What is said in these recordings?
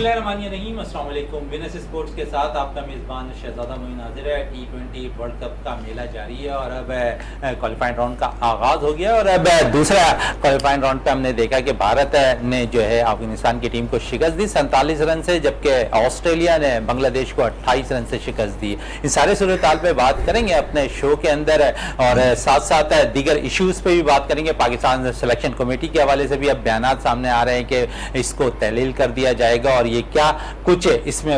बिस्मिल्लाहिर्रहमानिर्रहीम, अस्सलाम वालेकुम। विनस स्पोर्ट्स के साथ आपका मेज़बान शहजादा मोइन हाजिर है। T20 वर्ल्ड कप का मेला जारी है और अब क्वालिफाइंग राउंड का आगाज़ हो गया और अब दूसरा क्वालिफाइंग राउंड पे हमने देखा कि भारत ने जो है अफगानिस्तान की टीम को शिकस्त दी 47 रन से, जबकि ऑस्ट्रेलिया ने बांग्लादेश को 28 रन से शिकस्त दी। इन सारे सूरत हाल पे बात करेंगे अपने शो के अंदर और साथ साथ दीगर इशूज़ पे भी बात करेंगे। पाकिस्तान सिलेक्शन कमेटी के हवाले से भी अब बयान सामने आ रहे हैं कि इसको तहलील कर दिया जाएगा और ये क्या कुछ इसमें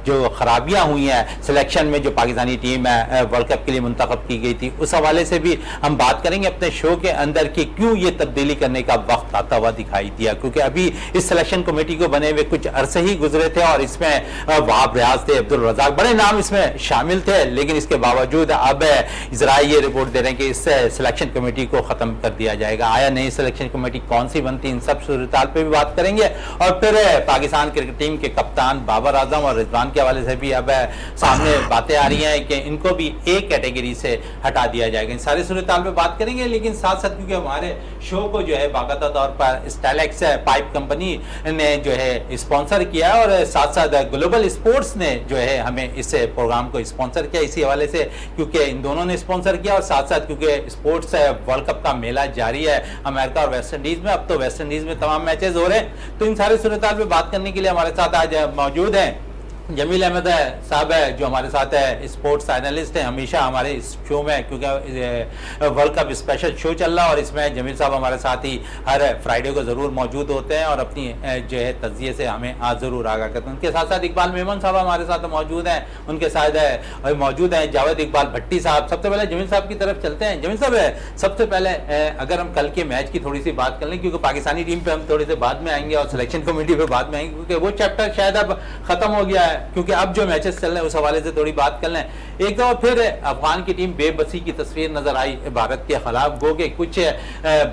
जो खराबियां हुई हैं सिलेक्शन में जो पाकिस्तानी टीम है वर्ल्ड कप के लिए मुंतखब की गई थी, उस हवाले से भी हम बात करेंगे अपने शो के अंदर कि क्यों ये तब्दीली करने का वक्त आता हुआ दिखाई दिया। क्योंकि अभी इस सिलेक्शन कमेटी को बने हुए कुछ अरसे ही गुजरे थे और इसमें वहाब रियाज थे, अब्दुल रज़ाक, बड़े नाम इसमें शामिल थे, लेकिन इसके बावजूद अब इजराइल ये रिपोर्ट दे रहे हैं कि इस सिलेक्शन कमेटी को खत्म कर दिया जाएगा। आया नई सिलेक्शन कमेटी कौन सी बनती, इन सब सूरत हाल पे भी बात करेंगे और फिर पाकिस्तान क्रिकेट टीम के कप्तान बाबर आजम और रिजवान के हवाले से भी अब सामने बातें आ रही हैं कि इनको भी एक कैटेगरी से हटा दिया जाएगा। इन सारी सूरत हाल पे बात करेंगे, लेकिन साथ साथ क्योंकि हमारे शो को जो है बाकायदा तौर पर स्टाइलेक्स पाइप कंपनी ने जो है स्पॉन्सर किया और साथ साथ ग्लोबल स्पोर्ट्स ने जो है हमें इस प्रोग्राम को स्पॉन्सर किया, इसी हवाले से क्योंकि इन दोनों ने स्पॉन्सर किया और साथ साथ क्योंकि स्पोर्ट्स वर्ल्ड कप का मेला जारी है अमेरिका और वेस्ट इंडीज में, अब तो वेस्ट इंडीज में तमाम मैचेस हो रहे हैं। तो इन सारी सूरत हाल पे बात करने के लिए हमारे साथ आज मौजूद हैं जमील अहमद साहब है जो हमारे साथ है, स्पोर्ट्स एनालिस्ट है, हमेशा हमारे इस शो में क्योंकि वर्ल्ड कप स्पेशल शो चल रहा है और इसमें जमील साहब हमारे साथ ही हर फ्राइडे को ज़रूर मौजूद होते हैं और अपनी जो है तजिए से हमें आज ज़रूर आगाह करते हैं। उनके साथ साथ इकबाल मेमन साहब हमारे साथ मौजूद हैं, उनके साथ मौजूद हैं जावेद इकबाल भट्टी साहब। सबसे पहले जमील साहब की तरफ चलते हैं। जमील साहब, सबसे पहले अगर हम कल के मैच की थोड़ी सी बात कर लें, क्योंकि पाकिस्तानी टीम पर हम थोड़े से बाद में आएंगे और सिलेक्शन कमेटी पर बाद में आएंगे, क्योंकि वो चैप्टर शायद अब खत्म हो गया है, क्योंकि अब जो मैचेस चल रहे हैं उस हवाले से थोड़ी बात कर लें। एक दफा फिर अफगान की टीम बेबसी की तस्वीर नजर आई भारत के खिलाफ, गो के कुछ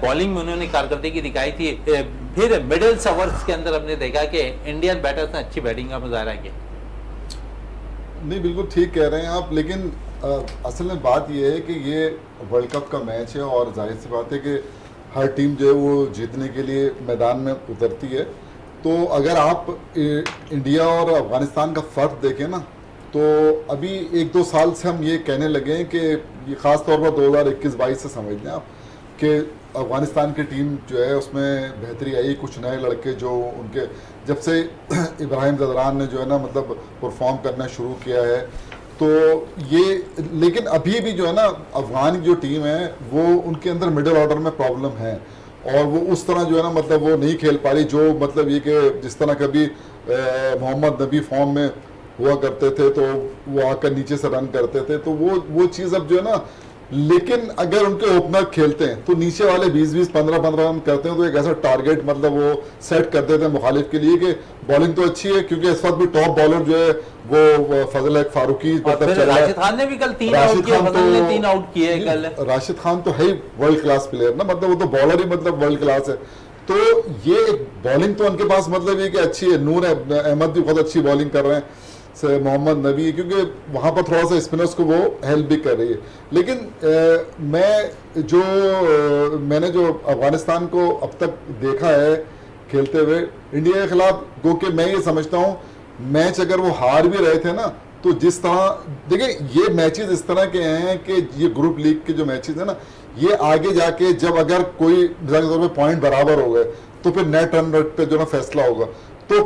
बॉलिंग में उन्होंने कारकर्दगी दिखाई थी, फिर मिडिल ओवर्स के अंदर हमने देखा कि इंडियन बैटर्स ने अच्छी बैटिंग का मुजाहरा किया। नहीं, बिल्कुल ठीक कह रहे हैं आप, लेकिन असल में बात यह है कि ये वर्ल्ड कप का मैच है और जाहिर सी बात है कि हर टीम जो है वो जीतने के लिए मैदान में उतरती है। तो अगर आप इंडिया और अफ़गानिस्तान का फ़र्क देखें ना, तो अभी 1-2 साल से हम ये कहने लगे हैं कि ये ख़ास तौर पर 2021-22 से समझ लें आप कि अफ़गानिस्तान की टीम जो है उसमें बेहतरी आई। कुछ नए लड़के जो उनके जब से इब्राहिम ज़दरान ने जो है ना मतलब परफॉर्म करना शुरू किया है, तो ये, लेकिन अभी भी जो है ना अफ़गान जो टीम है वो उनके अंदर मिडिल ऑर्डर में प्रॉब्लम है और वो उस तरह जो है ना मतलब वो नहीं खेल पा रही, जो मतलब ये कि जिस तरह कभी मोहम्मद नबी फॉर्म में हुआ करते थे तो वो आकर नीचे से रन करते थे, तो वो चीज़ अब जो है ना, लेकिन अगर उनके ओपनर खेलते हैं तो नीचे वाले 20-20 15-15 रन करते हैं, तो एक ऐसा टारगेट मतलब वो सेट कर देते हैं मुखालिफ के लिए कि बॉलिंग तो अच्छी है, क्योंकि इस वक्त भी टॉप बॉलर जो है वो फजल फारूकी मतलब राशिद खान ने भी कल 3 आउट किए, फजल ने 3 आउट किए कल। राशिद खान तो है ही वर्ल्ड क्लास प्लेयर ना, मतलब वो तो बॉलर ही मतलब वर्ल्ड क्लास है। तो ये बॉलिंग तो उनके पास मतलब ये कि अच्छी है, नूर अहमद भी बहुत अच्छी बॉलिंग कर रहे हैं से, मोहम्मद नबी, क्योंकि वहाँ पर थोड़ा सा स्पिनर्स को वो हेल्प भी कर रही है। लेकिन मैंने जो अफगानिस्तान को अब तक देखा है खेलते हुए इंडिया के खिलाफ, गो के मैं ये समझता हूँ मैच अगर वो हार भी रहे थे ना, तो जिस तरह देखिए ये मैचेस इस तरह के हैं कि ये ग्रुप लीग के जो मैचेस है ना, ये आगे जाके जब अगर कोई मिसाल के तौर पे पॉइंट बराबर हो गए तो फिर नेट रन रेट पे जो ना फैसला होगा। तो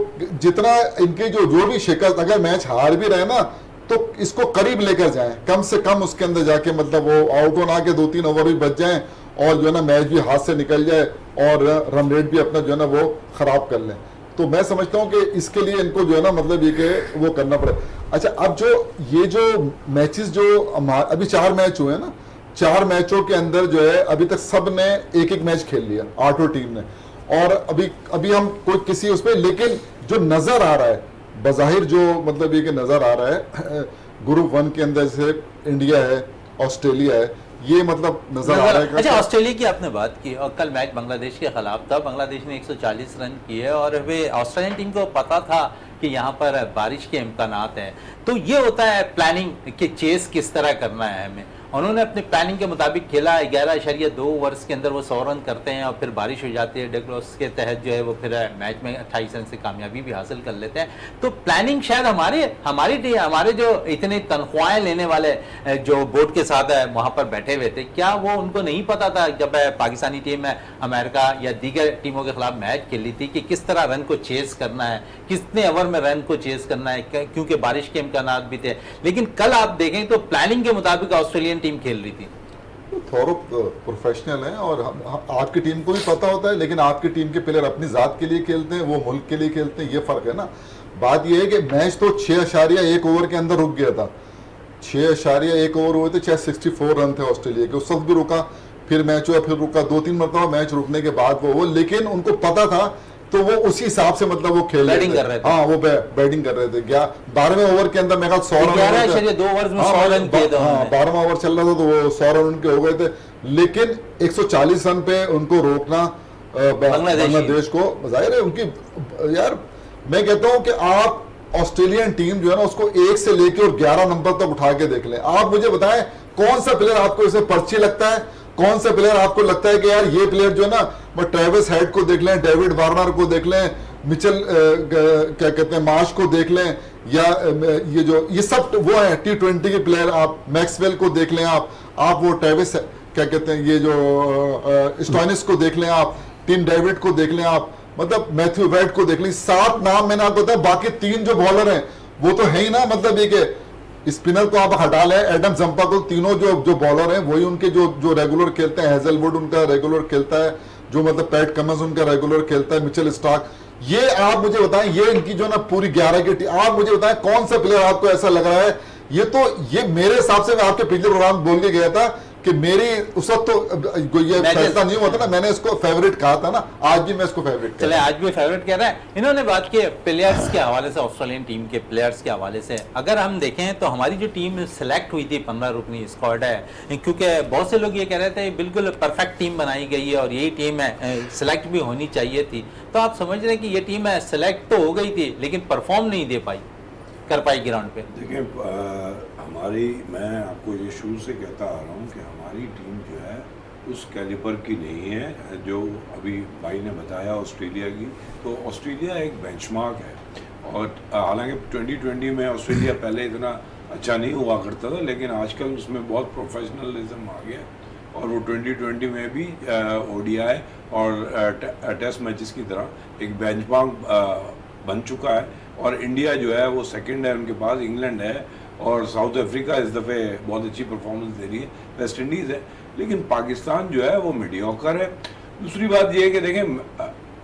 जितना इनके जो भी शिकस्त, अगर मैच हार भी रहे ना तो इसको करीब लेकर जाएं, कम से कम उसके अंदर जाके मतलब वो आउट हो ना के 2-3 ओवर भी बच जाएं और जो है ना मैच भी हाथ से निकल जाए और रन रेट भी अपना जो है ना वो खराब कर लें। तो मैं समझता हूँ कि इसके लिए इनको जो है ना मतलब ये कि वो करना पड़े। अच्छा, अब ये जो मैचेस जो अभी 4 मैच हुए हैं ना, 4 मैचों के अंदर जो है अभी तक सब ने एक मैच खेल लिया, 8 टीम ने, और अभी हम कोई किसी उस पर, लेकिन जो नजर आ रहा है बज़ाहिर जो मतलब ये कि नजर आ रहा है ग्रुप 1 के अंदर जैसे इंडिया है, ऑस्ट्रेलिया है, ये मतलब नजर आ रहा है। अच्छा, ऑस्ट्रेलिया की आपने बात की और कल मैच बांग्लादेश के खिलाफ था, बांग्लादेश ने 140 रन किए और वे ऑस्ट्रेलियन टीम को पता था कि यहाँ पर बारिश के इम्कानात हैं, तो ये होता है प्लानिंग कि चेस किस तरह करना है हमें। उन्होंने अपनी प्लानिंग के मुताबिक खेला। 11.2 ओवर्स के अंदर वो 100 रन करते हैं और फिर बारिश हो जाती है, डेक्लोस के तहत जो है वो फिर मैच में 28 रन से कामयाबी भी हासिल कर लेते हैं। तो प्लानिंग शायद हमारे जो इतने तनख्वाहें लेने वाले जो बोर्ड के साथ वहां पर बैठे हुए थे, क्या वो उनको नहीं पता था जब पाकिस्तानी टीम अमेरिका या दीगर टीमों के खिलाफ मैच खेली थी कि किस तरह रन को चेस करना है, कितने ओवर में रन को चेस करना है, क्योंकि बारिश के इम्कानात भी थे। लेकिन कल आप देखें तो प्लानिंग के मुताबिक ऑस्ट्रेलियन टीम खेल रही थी। थोरो प्रोफेशनल हैं और आपकी टीम को भी पता होता है, लेकिन आपकी टीम के प्लेयर अपनी जात के लिए खेलते हैं, वो मुल्क के लिए खेलते हैं, ये फर्क है ना। बात ये है कि मैच तो 6.1 ओवर के अंदर रुक गया था। 6.1 ओवर हुए थे, 64 रन थे ऑस्ट्रेलिया के, उस वक्त भी रुका, फिर मैच हुआ, फिर रुका, 2-3 मरतबा मैच रुकने के बाद वो, लेकिन उनको पता था तो वो उसी हिसाब से मतलब वो खेल बैटिंग कर रहे थे। हाँ, वो बैटिंग कर रहे थे। 12वें ओवर के अंदर मेरे ख्याल 100 रन 2 ओवर में 100 रन किए थे। 12वां ओवर चल रहा था तो वो 100 रन उनके हो गए थे, लेकिन 140 रन पे उनको रोकना बांग्लादेश को, जाहिर है उनकी, यार मैं कहता हूं कि आप ऑस्ट्रेलियन टीम जो है ना उसको 1 से लेकर और 11 नंबर तक उठा के देख लें। आप मुझे बताएं कौन सा प्लेयर आपको इसे पर्ची लगता है, कौन सा प्लेयर आपको लगता है कि यार ये प्लेयर जो है ना, वो ट्रेविस हेड को देख लें, डेविड वार्नर को देख लें, मिचेल क्या कहते हैं मार्श को देख लें, या ये सब वो है T20 के प्लेयर, आप मैक्सवेल को देख लें, आप वो ट्रेविस क्या कहते हैं, ये जो स्टोइनिस को देख लें, आप टिम डेविड को देख लें, आप मतलब मैथ्यू वेड को देख लें। 7 नाम मैंने आपको बताया, बाकी 3 जो बॉलर हैं वो तो है ही ना, मतलब ये कि स्पिनर को आप हटा लें, एडम जंपा को, तीनों जो बॉलर हैं वही उनके जो रेगुलर खेलते हैं। हेजलवुड उनका रेगुलर खेलता है, जो मतलब पैट कमिंस उनका रेगुलर खेलता है, मिचेल स्टार्क। ये आप मुझे बताएं, ये इनकी जो ना पूरी 11 की टीम, आप मुझे बताएं कौन सा प्लेयर आपको ऐसा लग रहा है। ये मेरे हिसाब से, मैं आपके पिछले प्रोग्राम बोल के गया था कि मेरी उस वक्त तो ये फैसला नहीं हुआ था ना, मैंने इसको फेवरेट कहा था ना, आज भी मैं इसको फेवरेट चले, आज भी फेवरेट कह रहा है। इन्होंने बात की प्लेयर्स के हवाले से, ऑस्ट्रेलियन टीम के प्लेयर्स के हवाले से अगर हम देखें तो हमारी जो टीम सेलेक्ट हुई थी 15 रुकनी स्क्वाड है, क्योंकि बहुत से लोग ये कह रहे थे बिल्कुल परफेक्ट टीम बनाई गई है और यही टीम है सेलेक्ट भी होनी चाहिए थी। तो आप समझ रहे हैं कि ये टीम है सेलेक्ट तो हो गई थी लेकिन परफॉर्म नहीं कर पाई ग्राउंड पे। देखिए मैं आपको ये शुरू से कहता आ रहा हूँ कि हमारी टीम जो है उस कैलिबर की नहीं है जो अभी भाई ने बताया ऑस्ट्रेलिया की। तो ऑस्ट्रेलिया एक बेंचमार्क है, और हालांकि 2020 में ऑस्ट्रेलिया पहले इतना अच्छा नहीं हुआ करता था, लेकिन आजकल उसमें बहुत प्रोफेशनलिज्म आ गया, और वो 2020 में भी ODI और टेस्ट मैचेस की तरह एक बेंचमार्क बन चुका है। और इंडिया जो है वो सेकंड है उनके पास, इंग्लैंड है और साउथ अफ्रीका इस दफ़े बहुत अच्छी परफॉर्मेंस दे रही है, वेस्ट इंडीज़ है, लेकिन पाकिस्तान जो है वो मीडियोकर है। दूसरी बात ये है कि देखें,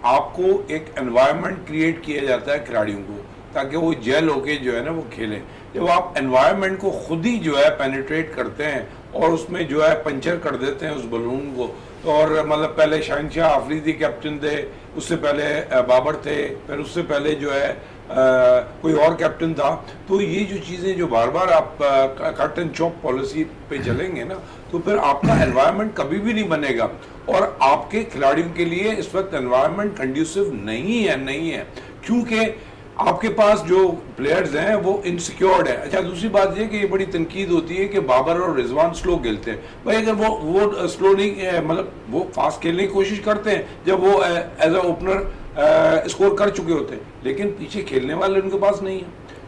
आपको एक एनवायरनमेंट क्रिएट किया जाता है खिलाड़ियों को ताकि वो जेल होके जो है ना वो खेलें। जब आप एनवायरनमेंट को खुद ही जो है पेनिट्रेट करते हैं और उसमें जो है पंचर कर देते हैं उस बलून को, तो और मतलब पहले शहनशाह आफरीदी कैप्टन थे, उससे पहले बाबर थे, फिर उससे पहले जो है कोई और कैप्टन था। तो ये जो चीज़ें जो बार बार आप कट एंड चॉप पॉलिसी पे चलेंगे ना, तो फिर आपका एनवायरनमेंट कभी भी नहीं बनेगा, और आपके खिलाड़ियों के लिए इस वक्त एनवायरनमेंट कंड्यूसिव नहीं है, क्योंकि आपके पास जो प्लेयर्स हैं वो इनसिक्योर्ड है। अच्छा, दूसरी बात ये कि ये बड़ी तनकीद होती है कि बाबर और रिजवान स्लो खेलते हैं। भाई अगर वो स्लो नहीं, मतलब वो फास्ट खेलने की कोशिश करते हैं जब वो एज अ ओपनर स्कोर कर चुके होते हैं, लेकिन पीछे खेलने वाले उनके पास नहीं है।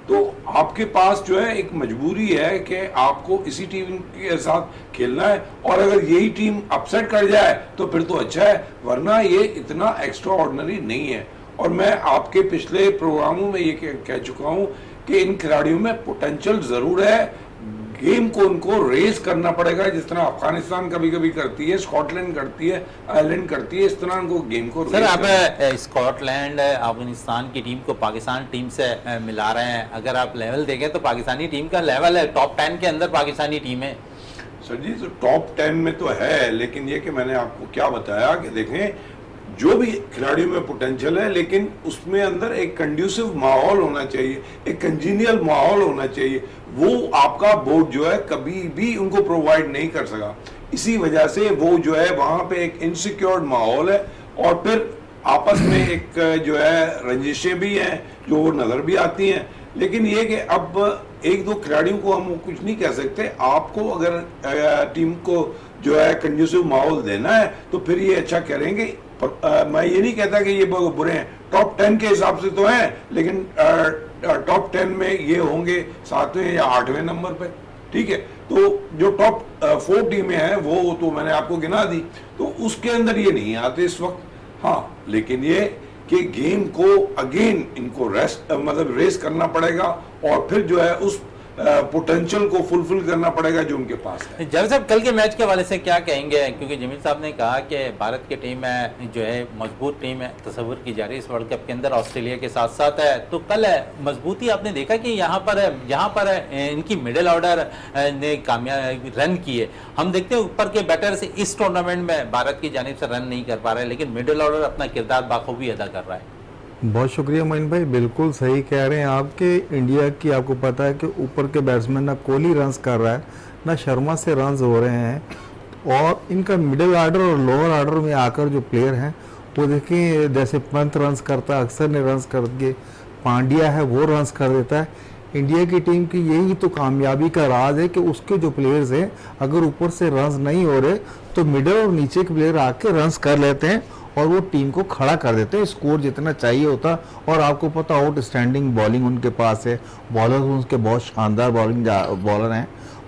तो आपके पास जो है एक मजबूरी है कि आपको इसी टीम के साथ खेलना है, और अगर यही टीम अपसेट कर जाए तो फिर तो अच्छा है, वरना ये इतना एक्स्ट्रा ऑर्डिनरी नहीं है। और मैं आपके पिछले प्रोग्रामों में ये कह चुका हूँ कि इन खिलाड़ियों में पोटेंशियल ज़रूर है, गेम को उनको रेस करना पड़ेगा, जिस तरह अफगानिस्तान कभी कभी करती है, स्कॉटलैंड करती है, आयरलैंड करती है, इस तरह उनको गेम को सर आप स्कॉटलैंड अफगानिस्तान की टीम को पाकिस्तान टीम से मिला रहे हैं। अगर आप लेवल देखें तो पाकिस्तानी टीम का लेवल है टॉप 10 के अंदर पाकिस्तानी टीम है। सर जी, तो टॉप 10 में तो है, लेकिन ये कि मैंने आपको क्या बताया कि देखें जो भी खिलाड़ियों में पोटेंशियल है, लेकिन उसमें अंदर एक कंड्यूसिव माहौल होना चाहिए, एक कंजीनियल माहौल होना चाहिए। वो आपका बोर्ड जो है कभी भी उनको प्रोवाइड नहीं कर सका, इसी वजह से वो जो है वहाँ पे एक इनसिक्योर्ड माहौल है, और फिर आपस में एक जो है रंजिशें भी हैं जो नज़र भी आती हैं। लेकिन ये कि अब एक दो खिलाड़ियों को हम कुछ नहीं कह सकते। आपको अगर टीम को जो है कंड्यूसिव माहौल देना है तो फिर ये अच्छा करेंगे। पर मैं ये नहीं कहता कि ये बुरे हैं, टॉप 10 के हिसाब से तो हैं, लेकिन टॉप 10 में ये होंगे 7वें या 8वें नंबर पे, ठीक है। तो जो टॉप 4 टीमें हैं वो तो मैंने आपको गिना दी, तो उसके अंदर ये नहीं आते इस वक्त। हाँ, लेकिन ये कि गेम को अगेन इनको रेस करना पड़ेगा और फिर जो है उस पोटेंशियल को फुलफिल करना पड़ेगा जो उनके पास है। जब साहब कल के मैच के हवाले से क्या कहेंगे, क्योंकि जमील साहब ने कहा कि भारत की टीम है जो है मजबूत टीम है, तस्वुर की जा रही है इस वर्ल्ड कप के अंदर ऑस्ट्रेलिया के साथ साथ है, तो कल मजबूती आपने देखा कि यहाँ पर इनकी मिडिल ऑर्डर ने कामयाब रन किए। हम देखते हैं ऊपर के बैटर्स इस टूर्नामेंट में भारत की जानिब से रन नहीं कर पा रहे, लेकिन मिडिल ऑर्डर अपना किरदार बाखूबी अदा कर रहा है। बहुत शुक्रिया मोइन भाई, बिल्कुल सही कह रहे हैं आपके। इंडिया की आपको पता है कि ऊपर के बैट्समैन ना कोहली रन्स कर रहा है, ना शर्मा से रन्स हो रहे हैं, और इनका मिडिल ऑर्डर और लोअर ऑर्डर में आकर जो प्लेयर हैं वो देखें, जैसे पंत रन्स करता है, अक्सर ने रन्स करके, पांड्या है वो रन्स कर देता है। इंडिया की टीम की यही तो कामयाबी का राज है कि उसके जो प्लेयर्स हैं अगर ऊपर से रन्स नहीं हो रहे तो मिडिल और नीचे के प्लेयर आके रन्स कर लेते हैं और वो टीम को खड़ा कर देते हैं, स्कोर जितना चाहिए होता। और आपको पता आउटस्टैंडिंग बॉलिंग उनके पास है, बॉलर उनके बहुत शानदार बॉलर हैं।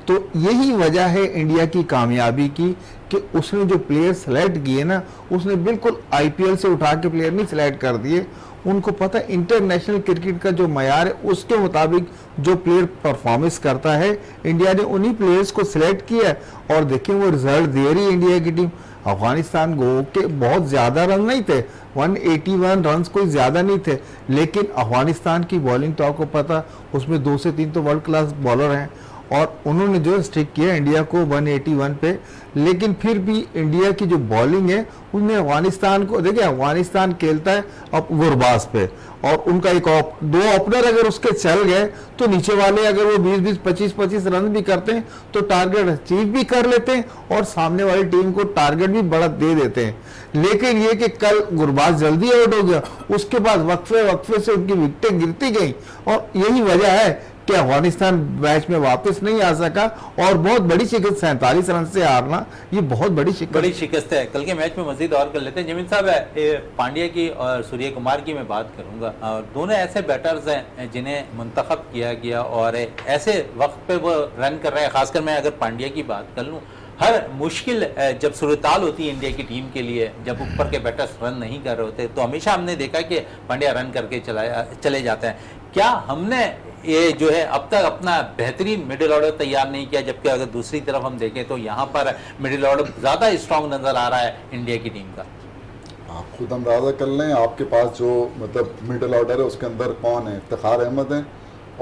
तो यही वजह है इंडिया की कामयाबी की कि उसने जो प्लेयर सेलेक्ट किए ना, उसने बिल्कुल आईपीएल से उठा के प्लेयर नहीं सेलेक्ट कर दिए। उनको पता है इंटरनेशनल क्रिकेट का जो मयार है उसके मुताबिक जो प्लेयर परफॉर्मेंस करता है, इंडिया ने उन्हीं प्लेयर्स को सिलेक्ट किया है और देखिए वो रिजल्ट दे रही है इंडिया की टीम। अफगानिस्तान गो के बहुत ज़्यादा रन नहीं थे, 181 रन कोई ज़्यादा नहीं थे, लेकिन अफगानिस्तान की बॉलिंग तो आपको पता, उसमें 2 से 3 तो वर्ल्ड क्लास बॉलर हैं और उन्होंने जो स्टिक किया इंडिया को 181 पे। लेकिन फिर भी इंडिया की जो बॉलिंग है उनने अफगानिस्तान को, देखिए अफगानिस्तान खेलता है अब गुरबाज पे और उनका एक दो ओपनर अगर उसके चल गए तो नीचे वाले अगर वो 20-20 25-25 रन भी करते हैं तो टारगेट अचीव भी कर लेते हैं और सामने वाली टीम को टारगेट भी बड़ा दे देते हैं। लेकिन ये कि कल गुरबाज जल्दी आउट हो गया, उसके बाद वक्फे से उनकी विकेटें गिरती गई और यही वजह है कि अफगानिस्तान मैच में वापस नहीं आ सका और बहुत बड़ी शिकस्त, 47 रन से हारना ये बहुत बड़ी शिकस्त है। कल के मैच में मजीद और कर लेते हैं। जमीन साहब, पांड्या की और सूर्य कुमार की मैं बात करूंगा, और दोनों ऐसे बैटर्स हैं जिन्हें मुंतखब किया गया और ऐसे वक्त पे वो रन कर रहे हैं। खासकर मैं अगर पांड्या की बात कर लूँ, हर मुश्किल जब सूरताल होती है इंडिया की टीम के लिए, जब ऊपर के बैटर्स रन नहीं कर रहे होते, तो हमेशा हमने देखा कि पांड्या रन करके चले जाते हैं। क्या हमने ये जो है अब तक अपना बेहतरीन मिडिल ऑर्डर तैयार नहीं किया, जबकि अगर दूसरी तरफ हम देखें तो यहाँ पर मिडिल ऑर्डर ज़्यादा स्ट्रॉन्ग नज़र आ रहा है इंडिया की टीम का? आप खुद अंदाज़ा कर लें, आपके पास जो मतलब मिडिल ऑर्डर है उसके अंदर कौन है? इफ्तिखार अहमद हैं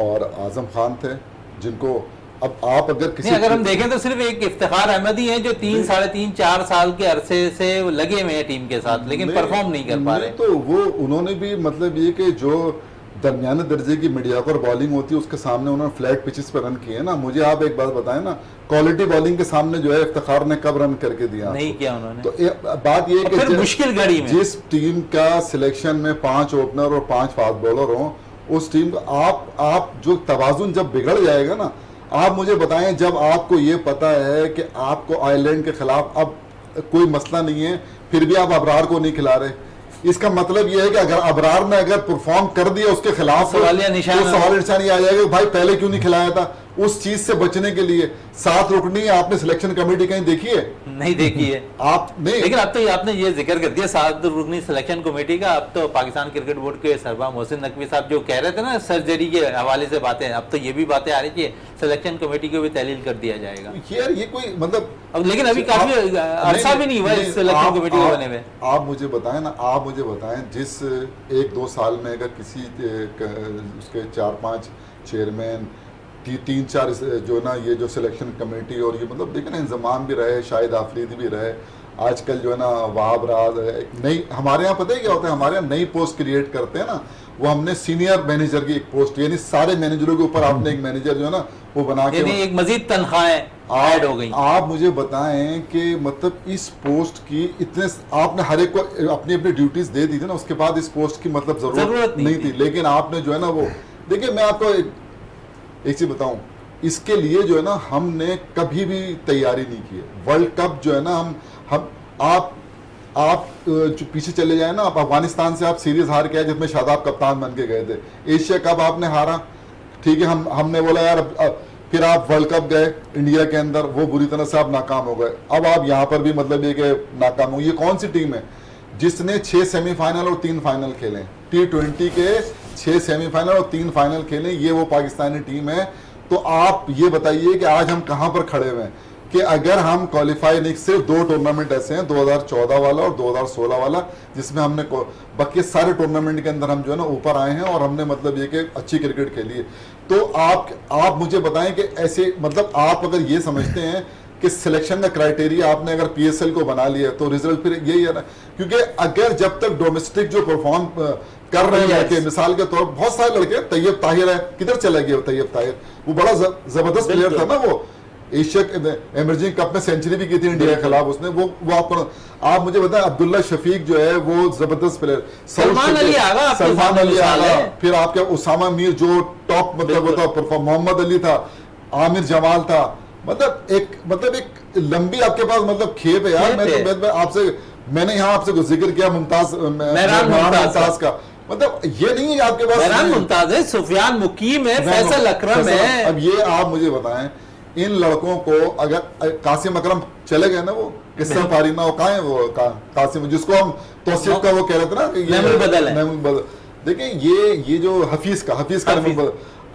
और आजम खान थे, जिनको अब आप अगर हम देखें तो सिर्फ एक इफ्तिखार अहमद ही है जो 3, 3.5, 4 साल के अरसे से लगे हुए हैं टीम के साथ, लेकिन परफॉर्म नहीं कर पा रहे। तो वो उन्होंने भी मतलब ये कि जो दरमियाने दर्जे की मीडियाकर बॉलिंग होती है उसके सामने उन्होंने फ्लैट पिचेस पर रन किए ना। मुझे आप एक बात बताएं ना, क्वालिटी बॉलिंग के सामने जो है इफ्तिखार ने कब रन करके दिया? नहीं किया उन्होंने। तो बात ये है कि मुश्किल घड़ी में जिस टीम का सिलेक्शन में 5 ओपनर और 5 फास्ट बॉलर हो, उस टीम का आप जो तवाजुन जब बिगड़ जाएगा ना, आप मुझे बताएं, जब आपको ये पता है कि आपको आयरलैंड के खिलाफ अब कोई मसला नहीं है, फिर भी आप अबरार को नहीं खिला रहे, इसका मतलब यह है कि अगर अबरार ने अगर परफॉर्म कर दिया उसके खिलाफ सवालिया निशान आ जाएगा, भाई पहले क्यों नहीं खिलाया था। उस चीज से बचने के लिए 7 रुकनी आपने सिलेक्शन कमेटी कहीं देखी है? नहीं देखी है आप नहीं। लेकिन अब तो आपने ये जिक्र कर दिया 7 रुकनी सिलेक्शन कमेटी का, अब तो पाकिस्तान क्रिकेट बोर्ड के सरबराह मोहसिन नकवी साहब जो कह रहे थे ना सर्जरी के हवाले से बातें, अब तो ये भी बातें आ रही कि सिलेक्शन कमेटी को भी तहलील कर दिया जाएगा। यार ये कोई मतलब अब लेकिन अभी काफी अरसा भी नहीं हुआ इस सिलेक्शन कमेटी को बने में। आप मुझे बताएं ना, आप मुझे बताएं, जिस 1-2 साल में अगर किसी उसके 4-5 चेयरमैन 3-4 जो ना ये जो सिलेक्शन कमेटी और ये मतलब देखें ना इंजमाम भी रहे, शाहिद आफरीदी भी रहे, आजकल जो है ना वहाब राज नई, हमारे यहाँ पता है क्या होता है, हमारे यहाँ नई पोस्ट क्रिएट करते हैं ना, वो हमने सीनियर मैनेजर की एक पोस्ट, यानी सारे मैनेजरों के ऊपर आपने एक मैनेजर जो है ना वो बना के एक मजीद तनख्वाहें ऐड हो गई। आप मुझे बताएं कि मतलब इस पोस्ट की इतने आपने हर एक को अपनी अपनी ड्यूटीज दे दी थी ना, उसके बाद इस पोस्ट की मतलब जरूरत नहीं थी, लेकिन आपने जो है ना वो देखिए, मैं आपको एक चीज बताऊं, इसके लिए जो है ना हमने कभी भी तैयारी नहीं की है। वर्ल्ड कप जो है ना हम आप जो पीछे चले जाए ना, आप अफगानिस्तान से आप सीरीज हार के आए जिसमें शादाब कप्तान बन के गए थे। एशिया कप आपने हारा, ठीक है, हमने बोला यार अब फिर आप वर्ल्ड कप गए इंडिया के अंदर, वो बुरी तरह से आप नाकाम हो गए। अब आप यहाँ पर भी मतलब ये कि नाकाम हो। ये कौन सी टीम है जिसने 6 सेमीफाइनल और 3 फाइनल खेले? T20 के 6 सेमीफाइनल और 3 फाइनल खेले, ये वो पाकिस्तानी टीम है। तो आप ये बताइए कि आज हम कहाँ पर खड़े हुए हैं कि अगर हम क्वालिफाई नहीं, सिर्फ 2 टूर्नामेंट ऐसे हैं, 2014 वाला और 2016 वाला, जिसमें हमने बाकी सारे टूर्नामेंट के अंदर हम जो है ना ऊपर आए हैं और हमने मतलब ये कि अच्छी क्रिकेट खेली है। तो आप मुझे बताएं कि ऐसे मतलब आप अगर ये समझते हैं कि सिलेक्शन का क्राइटेरिया आपने अगर PSL को बना लिया तो रिजल्ट फिर यही है ना, क्योंकि अगर जब तक डोमेस्टिक जो परफॉर्म कर रहे हैं लड़के, मिसाल के तौर पर बहुत सारे लड़के, तैयब ताहिर है, किधर चला गया तैयब ताहिर? वो बड़ा जबरदस्त प्लेयर था ना, वो एशिया एमर्जिंग कप में सेंचुरी भी की थी इंडिया के खिलाफ उसने। वो आपको, आप मुझे बताएं, अब्दुल्ला शफीक जो है वो जबरदस्त प्लेयर, सलमान अली आगा, फिर आपके उसामा मीर जो टॉप मतलब होता परफॉर्म, मोहम्मद अली था, आमिर जमाल था, मतलब एक लंबी आपके पास मतलब खेप है यार। मैंने यहाँ आपसे जिक्र किया मुमताज का, मतलब ये नहीं है आपके पास मुमताज है, सुफियान मुकीम है, फैसल अकरम है। अब ये आप मुझे बताएं, इन लड़कों को अगर कासिम अकरम चले गए ना, वो किस्सा फारीना, वो कहाँ है वो कासिम, जिसको हम तौसीफ का वो कह रहे थे ना कि ये देखिए ये जो हफीज का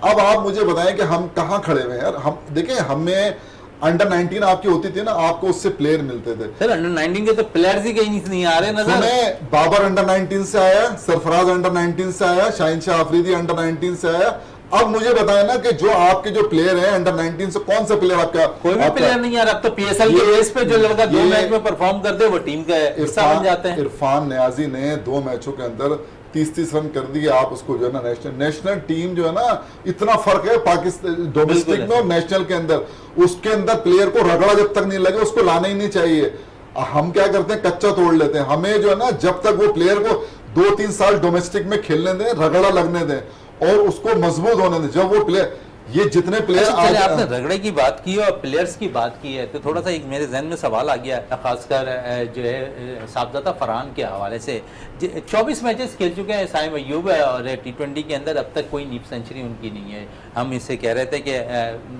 अब आप मुझे बताएं कि हम कहाँ खड़े हुए हैं यार। हम देखिए, हमें अंडर 19 आपकी होती थी ना, आपको उससे प्लेयर मिलते थे। सर अंडर 19 के तो प्लेयर्स ही कहीं नहीं आ रहे नजर। बाबर अंडर 19 से आया, सरफराज अंडर 19 से आया, शाहिनशाह अफरीदी अंडर 19 से आया। अब मुझे बताएं ना कि जो आपके जो प्लेयर हैं अंडर 19 से, कौन सा प्लेयर आपका? कोई भी प्लेयर नहीं यार। अब तो PSL के बेस पे जो लड़का 2 मैच में परफॉर्म करते हैं वो टीम का हिस्सा बन जाते हैं। इरफान नियाजी ने 2 मैचों के अंदर 30 रन कर दिए। आप उसको जो है ना नेशनल टीम जो है ना, इतना फर्क है पाकिस्तान डोमेस्टिक में और नेशनल के अंदर। उसके अंदर प्लेयर को रगड़ा जब तक नहीं लगे उसको लाना ही नहीं चाहिए। हम क्या करते हैं, कच्चा तोड़ लेते हैं। हमें जो है ना, जब तक वो प्लेयर को 2-3 साल डोमेस्टिक में खेलने दें, रगड़ा लगने दें और उसको मजबूत होने दें। जब वो प्लेयर, ये जितने प्लेयर आपने रगड़े की बात की और प्लेयर्स की बात की है, तो थोड़ा सा एक मेरे जहन में सवाल आ गया, खासकर जो है साहबजादा फरहान के हवाले से। 24 मैचेस खेल चुके हैं साइम अय्यूब और T20 के अंदर अब तक कोई नीप सेंचुरी उनकी नहीं है। हम इससे कह रहे थे कि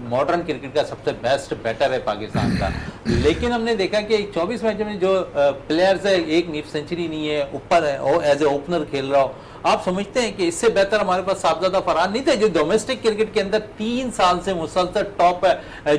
मॉडर्न क्रिकेट का सबसे बेस्ट बैटर है पाकिस्तान का, लेकिन हमने देखा कि 24 मैचों में जो प्लेयर्स है, एक नीप सेंचुरी नहीं है, ऊपर है एज ए ओपनर खेल रहा हो। आप समझते हैं कि इससे बेहतर हमारे पास साहबजादा फरहान नहीं थे, जो डोमेस्टिक क्रिकेट के अंदर 3 साल से मुसलसल टॉप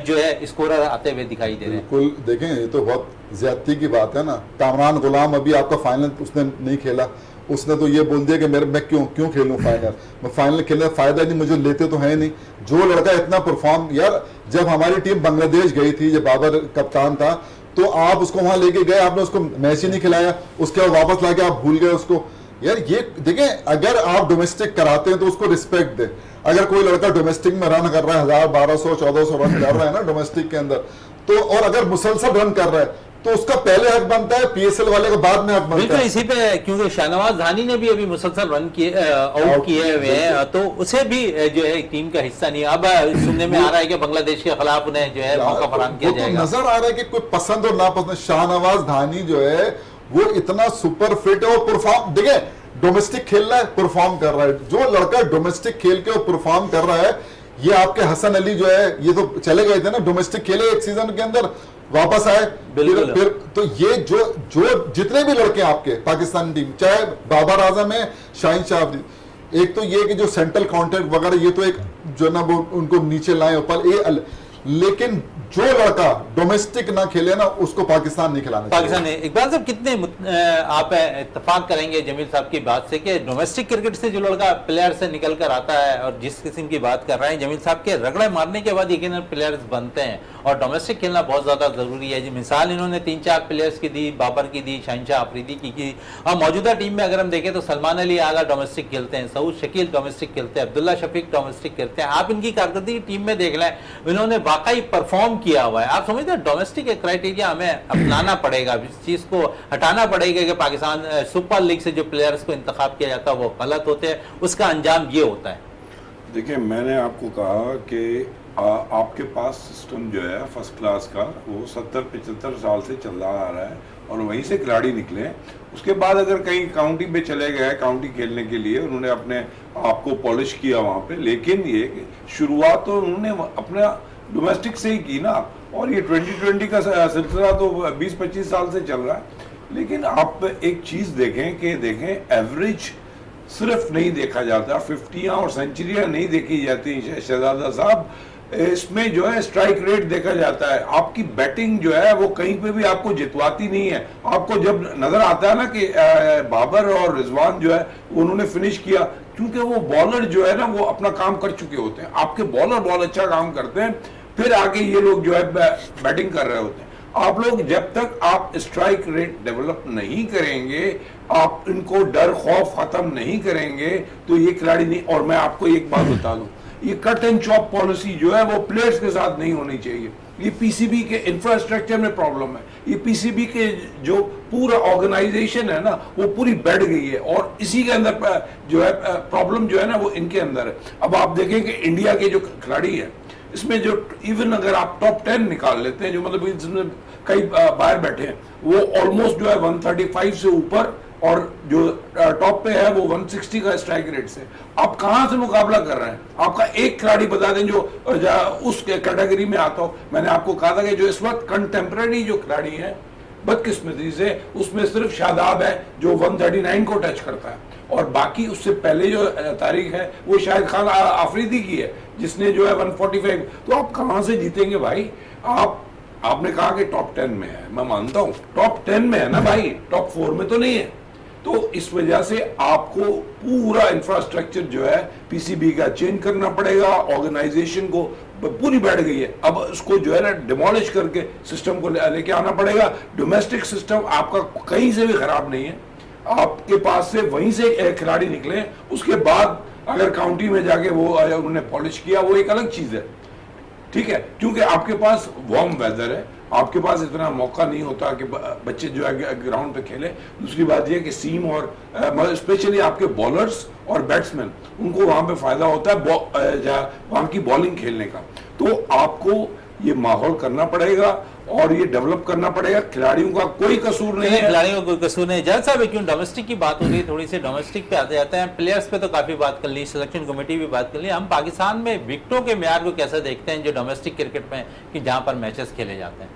जो है स्कोरर आते हुए दिखाई दे रहे हैं? बिल्कुल, देखें ये तो बहुत ज्यादती की बात है ना। कामरान गुलाम अभी आपका फाइनल उसने नहीं खेला, उसने तो ये बोल दिया कि मैं क्यों खेलूं फाइनल, मैं फाइनल खेलने फायदा नहीं, मुझे लेते तो है नहीं। जो लड़का इतना परफॉर्म, यार जब हमारी टीम बांग्लादेश गई थी, जब बाबर कप्तान था, तो आप उसको वहां लेके गए, आपने उसको मैच ही नहीं खिलाया, उसके बाद वापस लाके आप भूल गए उसको। यार ये देखें, अगर आप डोमेस्टिक कराते हैं तो उसको रिस्पेक्ट दे। अगर कोई लड़का डोमेस्टिक में रन कर रहा है, 1000, 1200, 1400 रन कर रहा है ना डोमेस्टिक के अंदर, तो और अगर मुसलसल रन कर रहा है तो उसका पहले हक बनता है, PSL वाले का बाद में हक बनता है। इसी पे, क्योंकि शाहनवाज धानी ने भी अभी मुसलसल रन किए, आउट किए हुए हैं, तो उसे भी जो है टीम का हिस्सा नहीं। अब सुनने में आ रहा है कि बांग्लादेश के खिलाफ उन्हें जो है मौका फराहम किया जाएगा। नजर आ रहा है कि कोई पसंद और नापसंद, शाहनवाज धानी जो है वो इतना सुपर फिट है और परफॉर्म, देखिए डोमेस्टिक खेल रहा है, परफॉर्म कर रहा है। जो लड़का डोमेस्टिक खेल के परफॉर्म कर रहा है, ये आपके हसन अली जो है, ये तो चले गए थे ना डोमेस्टिक खेले एक सीजन के अंदर, वापस आए फिर तो ये जो जितने भी लड़के आपके पाकिस्तान टीम, चाहे बाबर आजम है, शाहीन शाह, एक तो ये कि जो सेंट्रल कॉन्ट्रैक्ट वगैरह, ये तो एक जो ना वो उनको नीचे लाए ऊपर, लेकिन जो लड़का डोमेस्टिक ना खेले ना, उसको पाकिस्तान नहीं खिलाना चाहिए। पाकिस्तान ने इकबाल साहब कितने आप इत्तेफाक करेंगे जमील साहब की बात से कि डोमेस्टिक क्रिकेट से जो लड़का प्लेयर से निकल कर आता है, और जिस किस्म की बात कर रहे हैं जमील साहब के, रगड़े मारने के बाद यकीनन प्लेयर्स बनते हैं और डोमेस्टिक खेलना बहुत ज्यादा जरूरी है। जी मिसाल इन्होंने 3-4 प्लेयर्स की दी, बाबर की दी, शाहिनशाह अफरीदी की। और मौजूदा टीम में अगर हम देखें तो सलमान अली आगा डोमेस्टिक खेलते हैं, सऊद शकील डोमेस्टिक खेलते हैं, अब्दुल्ला शफीक डोमेस्टिक खेलते हैं। आप इनकी कारकर्दगी टीम में देख लें, इन्होंने वाकई परफॉर्म किया हुआ है। आप समझते हैं डोमेस्टिक क्राइटेरिया हमें अपनाना पड़ेगा, इस चीज को हटाना पड़ेगा कि पाकिस्तान सुपर लीग से जो प्लेयर्स को इंतखाब किया जाता है वो गलत होते हैं, उसका अंजाम ये होता है। देखिए, मैंने आपको कहा कि आपके पास सिस्टम जो है फर्स्ट क्लास का वो 70-75 साल से चल रहा आ रहा है और वहीं से खिलाड़ी निकले हैं। उसके बाद अगर कहीं काउंटी पे चले गए, काउंटी खेलने के लिए उन्होंने अपने आप को पॉलिश किया वहाँ पे, लेकिन ये शुरुआत तो उन्होंने अपना डोमेस्टिक से ही की ना। और ये 2020 का सिलसिला तो 20-25 साल से चल रहा है। लेकिन आप एक चीज़ देखें एवरेज सिर्फ नहीं देखा जाता, 50 और सेंचुरियाँ नहीं देखी जाती शहजादा साहब, इसमें जो है स्ट्राइक रेट देखा जाता है। आपकी बैटिंग जो है वो कहीं पे भी आपको जितवाती नहीं है। आपको जब नजर आता है ना कि बाबर और रिजवान जो है उन्होंने फिनिश किया, क्योंकि वो बॉलर जो है ना वो अपना काम कर चुके होते हैं। आपके बॉलर बहुत अच्छा काम करते हैं, फिर आगे ये लोग जो है बैटिंग कर रहे होते हैं। आप लोग जब तक आप स्ट्राइक रेट डेवलप नहीं करेंगे, आप इनको डर खौफ खत्म नहीं करेंगे, तो ये खिलाड़ी नहीं। और मैं आपको एक बात बता दूं, ये कट एंड चॉप पॉलिसी जो है वो प्लेयर्स के साथ नहीं होनी चाहिए। ये पीसीबी के इंफ्रास्ट्रक्चर में प्रॉब्लम है। ये पीसीबी के जो पूरा ऑर्गेनाइजेशन है ना वो पूरी बैठ गई है और इसी के अंदर जो है प्रॉब्लम जो है ना वो इनके अंदर है। अब आप देखें कि इंडिया के जो खिलाड़ी है इसमें जो इवन अगर आप टॉप 10 निकाल लेते हैं, जो मतलब इसमें कई बाहर बैठे हैं, वो ऑलमोस्ट जो है 135 से ऊपर, और जो टॉप पे है वो 160 का स्ट्राइक रेट से। आप कहां से मुकाबला कर रहे हैं? आपका एक खिलाड़ी बता दें जो उस कैटेगरी में आता हो। मैंने आपको कहा था कि जो इस वक्त कंटेम्प्रेरी जो खिलाड़ी है बदकिस्मती से उसमें सिर्फ शादाब है जो 139 को टच करता है, और बाकी उससे पहले जो तारीख है वो शायद खान आफरीदी की है जिसने जो है 145। तो आप कहां से जीतेंगे भाई? आपने कहा कि टॉप 10 में है, मैं मानता हूं टॉप 10 में है ना भाई, टॉप 4 में तो नहीं है। तो इस वजह से आपको पूरा इंफ्रास्ट्रक्चर जो है पीसीबी का चेंज करना पड़ेगा। ऑर्गेनाइजेशन को पूरी बैठ गई है, अब उसको जो है ना डिमोलिश करके सिस्टम को लेके आना पड़ेगा। डोमेस्टिक सिस्टम आपका कहीं से भी खराब नहीं है, आपके पास से वहीं से खिलाड़ी निकले, उसके बाद अगर काउंटी में जाके वो उन्होंने पॉलिश किया वो एक अलग चीज है, ठीक है, क्योंकि आपके पास वार्म वेदर है, आपके पास इतना मौका नहीं होता कि बच्चे जो है ग्राउंड पे खेले। दूसरी बात यह कि सीम और स्पेशली आपके बॉलर्स और बैट्समैन उनको वहां पे फायदा होता है वहां की बॉलिंग खेलने का। तो आपको ये माहौल करना पड़ेगा और ये डेवलप करना पड़ेगा। खिलाड़ियों का कोई कसूर नहीं है, खिलाड़ियों का कोई कसूर नहीं। जज साहब क्यों डोमेस्टिक की बात हो रही है, थोड़ी सी डोमेस्टिक पे आते जाते हैं। प्लेयर्स पे तो काफी बात कर ली, सिलेक्शन कमेटी भी बात कर ली। हम पाकिस्तान में विकेटों के म्यार को कैसे देखते हैं जो डोमेस्टिक क्रिकेट में कि जहां पर मैचेस खेले जाते हैं?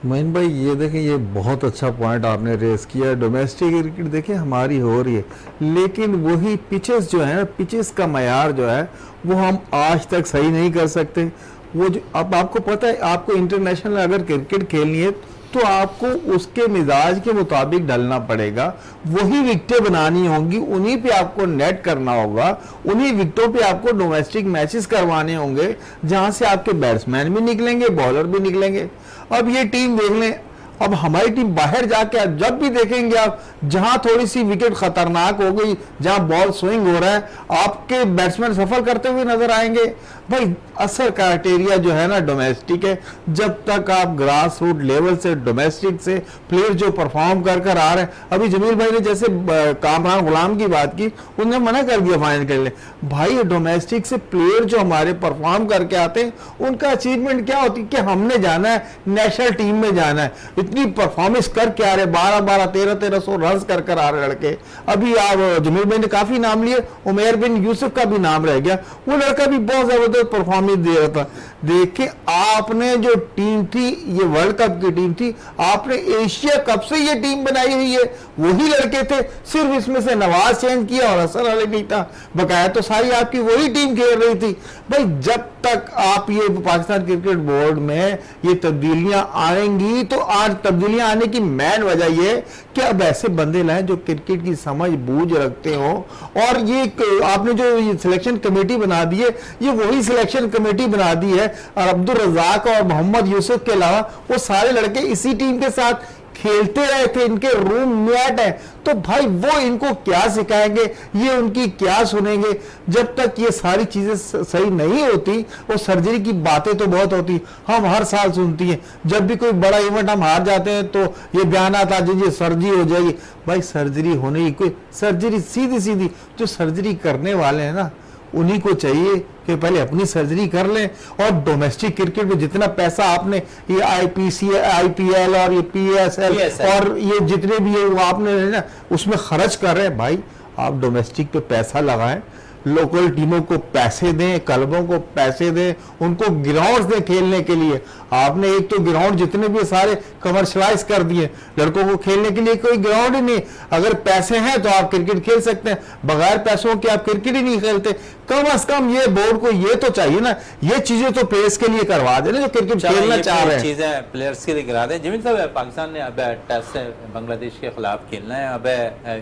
मोइन भाई ये देखें, ये बहुत अच्छा पॉइंट आपने रेस किया। डोमेस्टिक क्रिकेट देखें हमारी हो रही है, लेकिन वही पिचेस जो है, पिचेस का मयार जो है वो हम आज तक सही नहीं कर सकते। वो जो अब आपको पता है, आपको इंटरनेशनल अगर क्रिकेट खेलनी है तो आपको उसके मिजाज के मुताबिक ढलना पड़ेगा, वही विकेटें बनानी होंगी, उन्हीं पे आपको नेट करना होगा, उन्हीं विकेटों पे आपको डोमेस्टिक मैचेस करवाने होंगे जहां से आपके बैट्समैन भी निकलेंगे, बॉलर भी निकलेंगे। अब ये टीम देख लें, अब हमारी टीम बाहर जाके आप जब भी देखेंगे, आप जहां थोड़ी सी विकेट खतरनाक हो गई, जहां बॉल स्विंग हो रहा है, आपके बैट्समैन सफर करते हुए नजर आएंगे। भाई असल क्राइटेरिया जो है ना डोमेस्टिक है। जब तक आप ग्रास रूट लेवल से डोमेस्टिक से प्लेयर जो परफॉर्म कर कर आ रहे हैं, अभी जमील भाई ने जैसे कामरान गुलाम की बात की, उन्होंने मना कर दिया फाइनल के लिए। भाई डोमेस्टिक से प्लेयर जो हमारे परफॉर्म करके आते हैं उनका अचीवमेंट क्या होती है कि हमने जाना है नेशनल टीम में जाना है। इतनी परफॉर्मेंस करके आ रहे, 12-12, 1300 रन कर कर आ रहे लड़के। अभी आप जमील भाई ने काफी नाम लिए, उमेर बिन यूसुफ का भी नाम रह गया, वो लड़का भी बहुत जबरदस्त परफॉर्मेंस दे रहा था। देखिए आपने जो टीम थी, ये वर्ल्ड कप की टीम थी, आपने एशिया कप से ये टीम बनाई हुई है, वही लड़के थे, सिर्फ इसमें से नवाज चेंज किया और हसन अली नहीं था, बकाया तो सारी आपकी वही टीम खेल रही थी। भाई जब तक आप ये पाकिस्तान क्रिकेट बोर्ड में ये तब्दीलियां आएंगी, तो आज तब्दीलियां आने की मेन वजह ये कि अब ऐसे बंदे लाएं जो क्रिकेट की समझ बूझ रखते हो। और ये आपने जो ये सिलेक्शन कमेटी बना दी है, ये वही सिलेक्शन कमेटी बना दी है, और अब्दुल रजाक और मोहम्मद यूसुफ के अलावा वो सारे लड़के इसी टीम के साथ खेलते रहे थे, इनके रूम मेट है। तो भाई वो इनको क्या सिखाएंगे, ये उनकी क्या सुनेंगे? जब तक ये सारी चीजें सही नहीं होती, वो सर्जरी की बातें तो बहुत होती, हम हर साल सुनती हैं। जब भी कोई बड़ा इवेंट हम हार जाते हैं तो ये बयान आता है जी सर्जरी हो जाएगी। भाई सर्जरी होने की कोई सर्जरी सीधी सीधी, जो सर्जरी करने वाले हैं ना उन्हीं को चाहिए कि पहले अपनी सर्जरी कर लें। और डोमेस्टिक क्रिकेट में जितना पैसा आपने ये IPL और ये PSL और ये जितने भी ये आपने ना उसमें खर्च कर रहे हैं, भाई आप डोमेस्टिक पे पैसा लगाएं, लोकल टीमों को पैसे दें, क्लबों को पैसे दें, उनको ग्राउंड्स दें खेलने के लिए। आपने एक तो ग्राउंड जितने भी सारे कमर्शलाइज कर दिए, लड़कों को खेलने के लिए कोई ग्राउंड ही नहीं। अगर पैसे हैं तो आप क्रिकेट खेल सकते हैं, बगैर पैसों के आप क्रिकेट ही नहीं खेलते। कम से कम ये बोर्ड को ये तो चाहिए ना, ये चीजें तो प्लेयर्स के लिए करवा देना जो क्रिकेट खेलना चाह रहे हैं। चीजें प्लेयर्स के लिए करा दें। जमील साहब, पाकिस्तान ने अब टेस्ट से बांग्लादेश के खिलाफ खेलना है। अब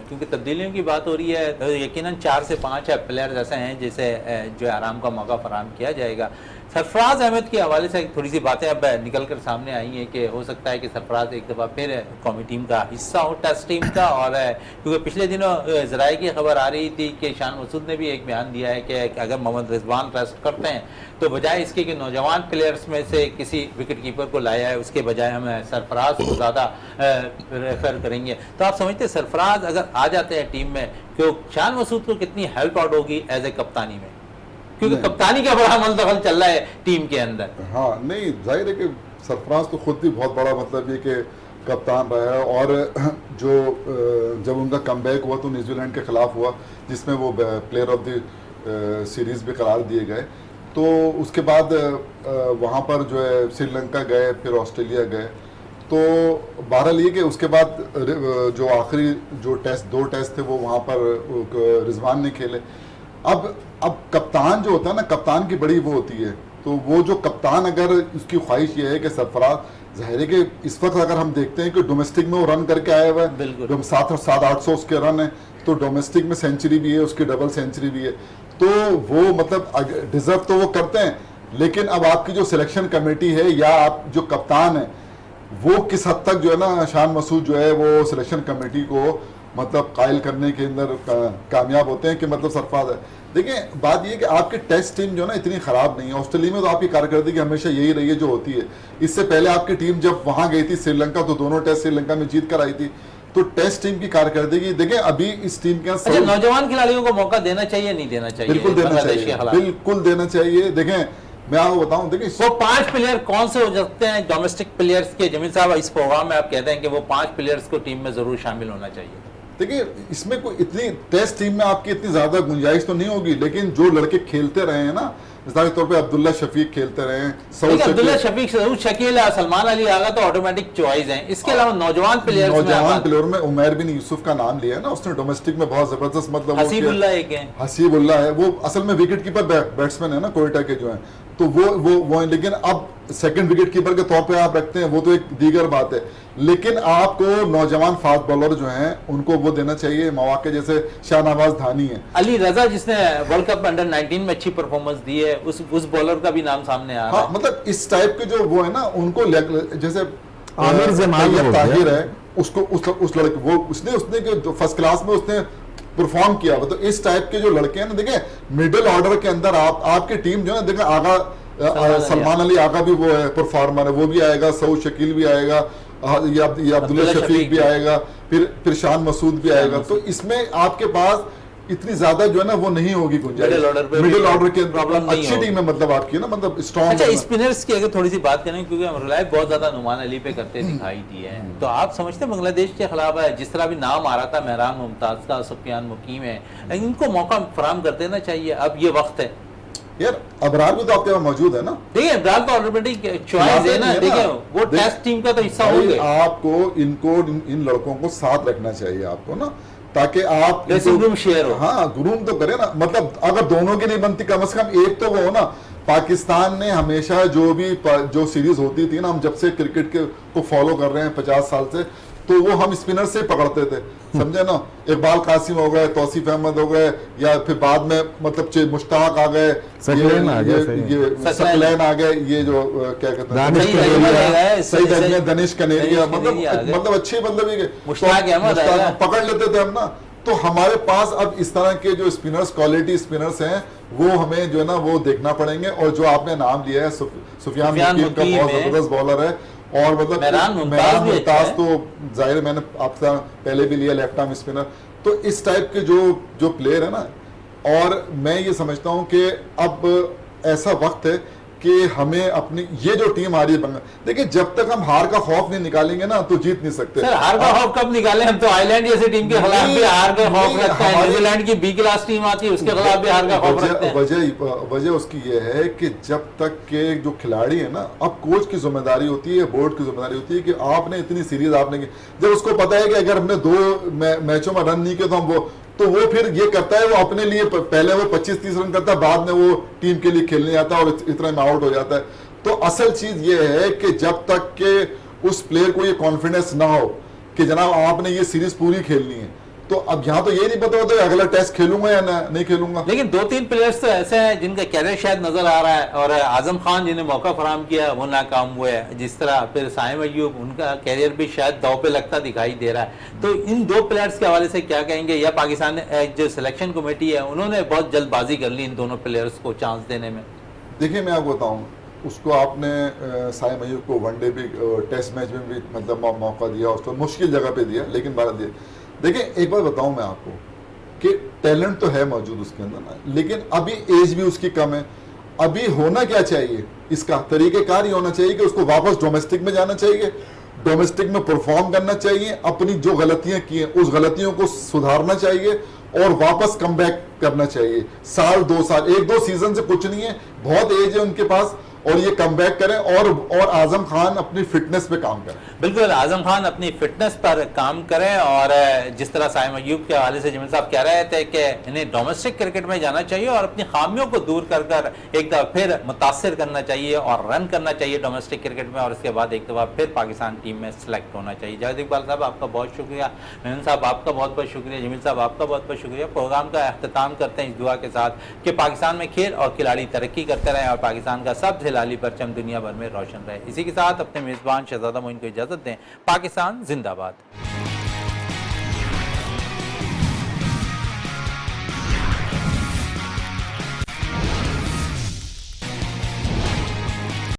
क्योंकि तब्दीलियों की बात हो रही है तो यकीनन 4 से 5 प्लेयर ऐसे हैं जिसे जो आराम का मौका फराहम किया जाएगा। सरफराज अहमद के हवाले से थोड़ी सी बातें अब निकल कर सामने आई हैं कि हो सकता है कि सरफराज एक दफ़ा फिर कौमी टीम का हिस्सा हो, टेस्ट टीम का। और क्योंकि पिछले दिनों ज़राए की खबर आ रही थी कि शान मसूद ने भी एक बयान दिया है कि अगर मोहम्मद रिजवान टेस्ट करते हैं तो बजाय इसके कि नौजवान प्लेयर्स में से किसी विकेट कीपर को लाया है, उसके बजाय हम सरफराज को ज़्यादा रेफर करेंगे। तो आप समझते हैं सरफराज अगर आ जाते हैं टीम में तो शान मसूद को कितनी हेल्प आउट होगी एज ए कप्तानी में, क्योंकि कप्तानी का बड़ा मलदखल चल रहा है टीम के अंदर। हाँ नहीं, जाहिर है कि सरफराज तो खुद भी बहुत बड़ा मतलब ये कि कप्तान रहा है। और जो जब उनका कमबैक हुआ तो न्यूजीलैंड के खिलाफ हुआ जिसमें वो प्लेयर ऑफ द सीरीज़ भी करार दिए गए। तो उसके बाद वहाँ पर जो है श्रीलंका गए, फिर ऑस्ट्रेलिया गए। तो बहरहाल ये कि उसके बाद जो आखिरी जो दो टेस्ट थे वो वहाँ पर रिजवान ने खेले। अब कप्तान जो होता है ना, कप्तान की बड़ी वो होती है। तो वो जो कप्तान अगर उसकी ख्वाहिश ये है कि सरफराज, जाहिर है कि इस वक्त अगर हम देखते हैं कि डोमेस्टिक में वो रन करके आया हुआ है, 700-800 उसके रन है, तो डोमेस्टिक में सेंचुरी भी है, उसकी डबल सेंचुरी भी है। तो वो मतलब डिजर्व तो वो करते हैं। लेकिन अब आपकी जो सिलेक्शन कमेटी है या आप जो कप्तान है वो किस हद तक जो है ना शान मसूद जो है वो सिलेक्शन कमेटी को मतलब कायल करने के अंदर कामयाब होते हैं कि मतलब सरफराज है। देखिए बात ये कि आपकी टेस्ट टीम जो है ना इतनी ख़राब नहीं है। ऑस्ट्रेलिया में तो आपकी कारकर्दगी हमेशा यही रही है जो होती है। इससे पहले आपकी टीम जब वहाँ गई थी श्रीलंका तो दोनों टेस्ट श्रीलंका में जीत कर आई थी। तो टेस्ट टीम की कारकर्दगी देखें अभी इस टीम के नौजवान खिलाड़ियों को मौका देना चाहिए, नहीं देना चाहिए? बिल्कुल देना चाहिए, बिल्कुल देना चाहिए। देखें मैं आपको बताऊं, देखिए वो 5 प्लेयर कौन से हो सकते हैं डोमेस्टिक प्लेयर्स के? जमील साहब, इस प्रोग्राम में आप कहते हैं कि वो 5 प्लेयर्स को टीम में जरूर शामिल होना चाहिए। देखिए इसमें कोई इतनी टेस्ट टीम में आपकी इतनी ज्यादा गुंजाइश तो नहीं होगी, लेकिन जो लड़के खेलते रहे हैं ना, मिसाल के तौर पे अब्दुल्ला शफीक खेलते रहे हैं, अब्दुल्ला शफीक, सऊद शकील, सलमान अली आगा तो ऑटोमेटिक चॉइस हैं। इसके अलावा नौजवान प्लेयर में उमैर बिन यूसुफ का नाम लिया है ना, उसने डोमेस्टिक में बहुत जबरदस्त मतलब हसीबुल्लाह एक है, हसीबुल्लाह है, वो असल में विकेट कीपर बैट्समैन है ना कोयटा के जो है, तो वो है। लेकिन अब सेकंड विकेट कीपर के तौर पे आप रखते हैं वो तो एक दीगर बात है। लेकिन आपको नौजवान फास्ट बॉलर जो हैं उनको वो देना चाहिए मौके, जैसे शाहनवाज धानी है, अली रजा जिसने वर्ल्ड कप अंडर 19 में अच्छी परफॉर्मेंस दी है, उस बॉलर का भी नाम सामने आ रहा है। मतलब इस टाइप के जो वो है ना उनको जैसे आमिर ताहिर है, उसको उस लड़के वो उसने फर्स्ट क्लास में उसने परफॉर्म किया। तो इस टाइप के जो लड़के हैं ना, देखें मिडिल ऑर्डर के अंदर आपकी टीम जो है ना, देखें आगा सलमान अली आगा भी वो है परफॉर्मर है, वो भी आएगा, सऊद शकील भी आएगा, ये अब्दुल्ला शफीक भी आएगा, फिर शान मसूद भी आएगा। तो इसमें आपके पास इतनी ज्यादा जो है ना वो नहीं होगी गुंजाइश। मिडिल ऑर्डर के प्रॉब्लम अच्छी टीम है मतलब आपकी ना, मतलब स्ट्रॉन्ग। अच्छा, स्पिनर्स की अगर थोड़ी सी बात करें, क्योंकि हम रिलाय बहुत ज्यादा नुमान अली पे करते दिखाई दिए हैं, तो आप समझते हैं बांग्लादेश के खिलाफ है जिस तरह भी नाम आ रहा था मेहरान मुमताज का, सुफियान मुकीम है, इनको मौका फराहम कर देना चाहिए। अब ये वक्त है यार, अबरार भी तो आपके वहाँ मौजूद है ना। देखिए अबरार तो ऑटोमेटिक चॉइस है ना, देखिए वो टेस्ट टीम का तो हिस्सा होंगे। आपको इन लड़कों को साथ रखना चाहिए आपको ना, ताकि आप ग्रूम शेयर हो। हाँ, ग्रूम तो करे ना, मतलब अगर दोनों की नहीं बनती कम से कम एक तो वो हो ना। पाकिस्तान ने हमेशा जो सीरीज होती थी ना, हम जब से क्रिकेट को फॉलो कर रहे हैं 50 साल से, तो वो हम स्पिनर से पकड़ते थे, समझे ना। इकबाल कासिम हो गए, तौसीफ अहमद हो गए, या फिर बाद में मतलब मुश्ताक आ गए, सकलैन आ गए, ये जो क्या कहते हैं दनिश कनेरिया, मतलब अच्छे मतलब पकड़ लेते थे हम ना। तो हमारे पास अब इस तरह के जो स्पिनर्स, क्वालिटी स्पिनर्स हैं, वो हमें जो है ना वो देखना पड़ेंगे। और जो आपने नाम लिया है सुफियान मुकीम का, बहुत जबरदस्त बॉलर है। और मतलब मेहरान मुमताज तो जाहिर मैंने आपसे पहले भी लिया लेफ्ट आर्म स्पिनर। तो इस टाइप के जो प्लेयर है ना, और मैं ये समझता हूं कि अब ऐसा वक्त है कि हमें अपनी ये जो टीम आ रही है देखिए, जब तक हम हार का खौफ नहीं निकालेंगे ना तो जीत नहीं सकते। सर हार का खौफ कब निकाले? हम तो आयरलैंड जैसी टीम के खिलाफ भी हार का खौफ रखते हैं, न्यूजीलैंड की बी क्लास टीम आती है उसके खिलाफ भी हार का खौफ रखते हैं। वजह उसकी ये है कि जब तक के जो खिलाड़ी है ना, अब कोच की जिम्मेदारी होती है, बोर्ड की जिम्मेदारी होती है कि आपने इतनी सीरीज आपने की, जब उसको पता है कि अगर हमने 2 मैचों में रन नहीं किया तो वो फिर ये करता है, वो अपने लिए पहले वो 25-30 रन करता है, बाद में वो टीम के लिए खेलने जाता है और इतना में आउट हो जाता है। तो असल चीज ये है कि जब तक के उस प्लेयर को ये कॉन्फिडेंस ना हो कि जनाब आपने ये सीरीज पूरी खेलनी है, तो अब यहाँ तो ये नहीं पता होता अगला टेस्ट खेलूंगा या नहीं खेलूंगा। लेकिन 2-3 प्लेयर्स तो ऐसे हैं जिनका कैरियर शायद नजर आ रहा है, और आजम खान जिन्हें मौका फराहम किया वो नाकाम हुए हैं, जिस तरह फिर साइम अय्यूब, उनका कैरियर भी शायद दांव पे लगता दिखाई दे रहा है। तो इन 2 प्लेयर्स के हवाले से क्या कहेंगे? या पाकिस्तान जो सिलेक्शन कमेटी है उन्होंने बहुत जल्दबाजी कर ली इन दोनों प्लेयर्स को चांस देने में? देखिए मैं आपको बताऊं, उसको आपने साइम अय्यूब को वनडे भी टेस्ट मैच में भी मतलब मौका दिया, उसको मुश्किल जगह पे दिया लेकिन भारत दिया। देखिए एक बात बताऊं मैं आपको कि टैलेंट तो है मौजूद उसके अंदर ना, लेकिन अभी एज भी उसकी कम है। अभी होना क्या चाहिए, इसका तरीक़ेकार ये होना चाहिए कि उसको वापस डोमेस्टिक में जाना चाहिए, डोमेस्टिक में परफॉर्म करना चाहिए, अपनी जो गलतियां की हैं उस गलतियों को सुधारना चाहिए और वापस कम बैक करना चाहिए। साल 2 साल 1-2 सीजन से कुछ नहीं है, बहुत एज है उनके पास, और ये कम बैक करें और आजम खान अपनी फिटनेस पे काम करें। बिल्कुल, आजम खान अपनी फिटनेस पर काम करें, और जिस तरह साइम अय्यूब के हवाले से जमील साहब कह रहे थे कि इन्हें डोमेस्टिक क्रिकेट में जाना चाहिए और अपनी खामियों को दूर कर कर एक दफा फिर मुतासिर करना चाहिए और रन करना चाहिए डोमेस्टिक क्रिकेट में, और उसके बाद एक दफा फिर पाकिस्तान टीम में सेलेक्ट होना चाहिए। जावेद इकबाल साहब आपका बहुत शुक्रिया, मेमन साहब आपका बहुत बहुत शुक्रिया, जमील साहब आपका बहुत बहुत शुक्रिया। प्रोग्राम का अख्ताम करते हैं इस दुआ के साथ कि पाकिस्तान में खेल और खिलाड़ी तरक्की करते रहें और पाकिस्तान का सबसे लाली परचम दुनिया भर में रोशन रहे। इसी के साथ अपने मेजबान शहजादा मोइन को इजाजत दें। पाकिस्तान जिंदाबाद।